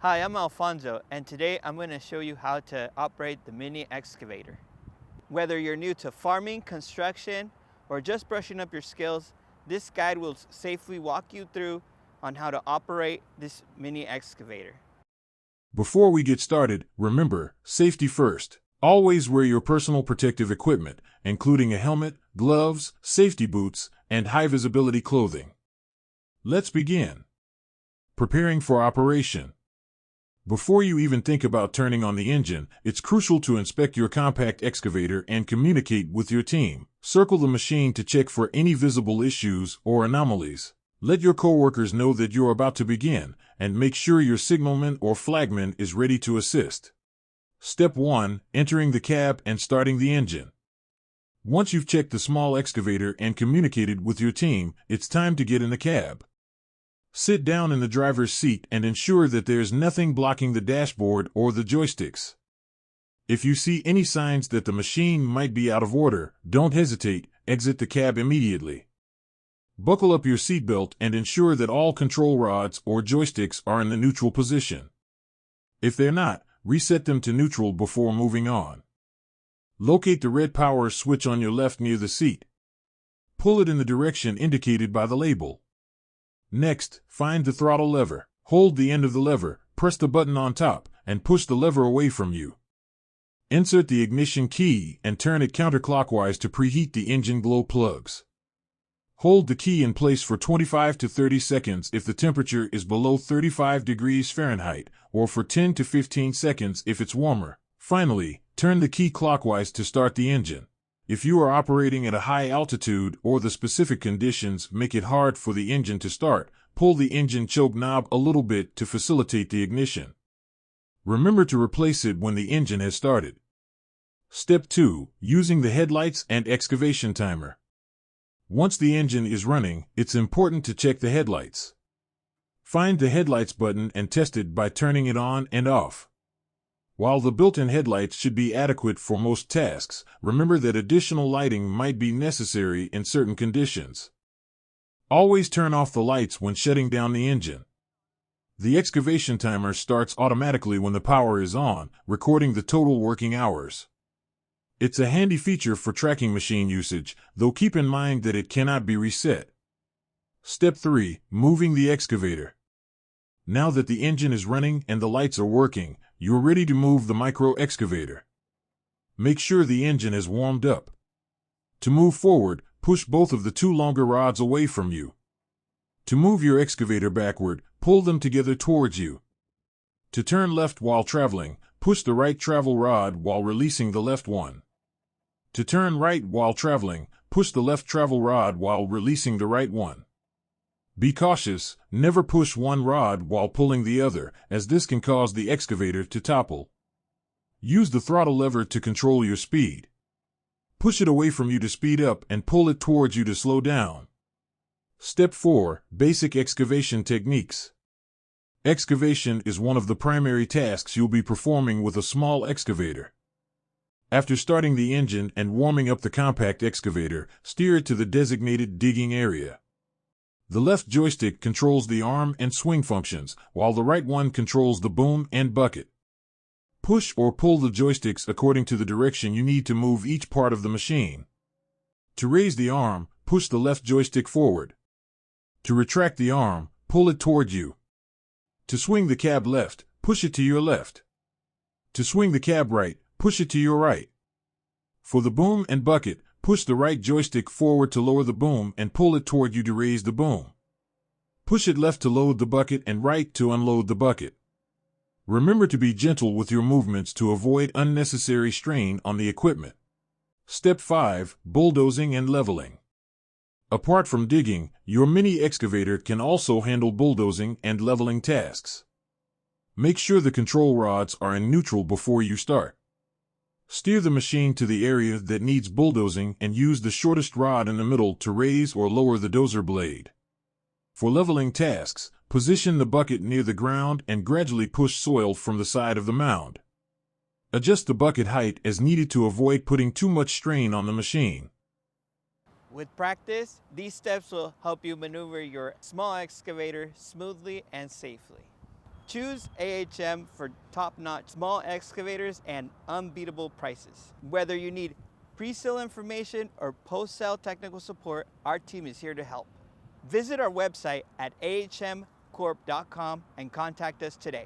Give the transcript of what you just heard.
Hi, I'm Alfonso, and today I'm going to show you how to operate the mini excavator. Whether you're new to farming, construction, or just brushing up your skills, this guide will safely walk you through on how to operate this mini excavator. Before we get started, remember, safety first. Always wear your personal protective equipment, including a helmet, gloves, safety boots, and high-visibility clothing. Let's begin. Preparing for operation. Before you even think about turning on the engine, it's crucial to inspect your compact excavator and communicate with your team. Circle the machine to check for any visible issues or anomalies. Let your coworkers know that you're about to begin, and make sure your signalman or flagman is ready to assist. Step 1. Entering the cab and starting the engine. Once you've checked the small excavator and communicated with your team, it's time to get in the cab. Sit down in the driver's seat and ensure that there's nothing blocking the dashboard or the joysticks. If you see any signs that the machine might be out of order, don't hesitate, exit the cab immediately. Buckle up your seatbelt and ensure that all control rods or joysticks are in the neutral position. If they're not, reset them to neutral before moving on. Locate the red power switch on your left near the seat. Pull it in the direction indicated by the label. Next, find the throttle lever. Hold the end of the lever, press the button on top, and push the lever away from you. Insert the ignition key and turn it counterclockwise to preheat the engine glow plugs. Hold the key in place for 25 to 30 seconds if the temperature is below 35 degrees Fahrenheit, or for 10 to 15 seconds if it's warmer. Finally, turn the key clockwise to start the engine. If you are operating at a high altitude or the specific conditions make it hard for the engine to start, pull the engine choke knob a little bit to facilitate the ignition. Remember to replace it when the engine has started. Step 2. Using the headlights and excavation timer. Once the engine is running, it's important to check the headlights. Find the headlights button and test it by turning it on and off. While the built-in headlights should be adequate for most tasks, remember that additional lighting might be necessary in certain conditions. Always turn off the lights when shutting down the engine. The excavation timer starts automatically when the power is on, recording the total working hours. It's a handy feature for tracking machine usage, though keep in mind that it cannot be reset. Step 3. Moving the excavator. Now that the engine is running and the lights are working, you're ready to move the micro excavator. Make sure the engine is warmed up. To move forward, push both of the two longer rods away from you. To move your excavator backward, pull them together towards you. To turn left while traveling, push the right travel rod while releasing the left one. To turn right while traveling, push the left travel rod while releasing the right one. Be cautious, never push one rod while pulling the other, as this can cause the excavator to topple. Use the throttle lever to control your speed. Push it away from you to speed up and pull it towards you to slow down. Step 4. Basic excavation techniques. Excavation is one of the primary tasks you'll be performing with a small excavator. After starting the engine and warming up the compact excavator, steer it to the designated digging area. The left joystick controls the arm and swing functions, while the right one controls the boom and bucket. Push or pull the joysticks according to the direction you need to move each part of the machine. To raise the arm, push the left joystick forward. To retract the arm, pull it toward you. To swing the cab left, push it to your left. To swing the cab right, push it to your right. For the boom and bucket, push the right joystick forward to lower the boom and pull it toward you to raise the boom. Push it left to load the bucket and right to unload the bucket. Remember to be gentle with your movements to avoid unnecessary strain on the equipment. Step 5. Bulldozing and leveling. Apart from digging, your mini excavator can also handle bulldozing and leveling tasks. Make sure the control rods are in neutral before you start. Steer the machine to the area that needs bulldozing and use the shortest rod in the middle to raise or lower the dozer blade. For leveling tasks, position the bucket near the ground and gradually push soil from the side of the mound. Adjust the bucket height as needed to avoid putting too much strain on the machine. With practice, these steps will help you maneuver your small excavator smoothly and safely. Choose AHM for top-notch small excavators and unbeatable prices. Whether you need pre-sale information or post-sale technical support, our team is here to help. Visit our website at ahmcorp.com and contact us today.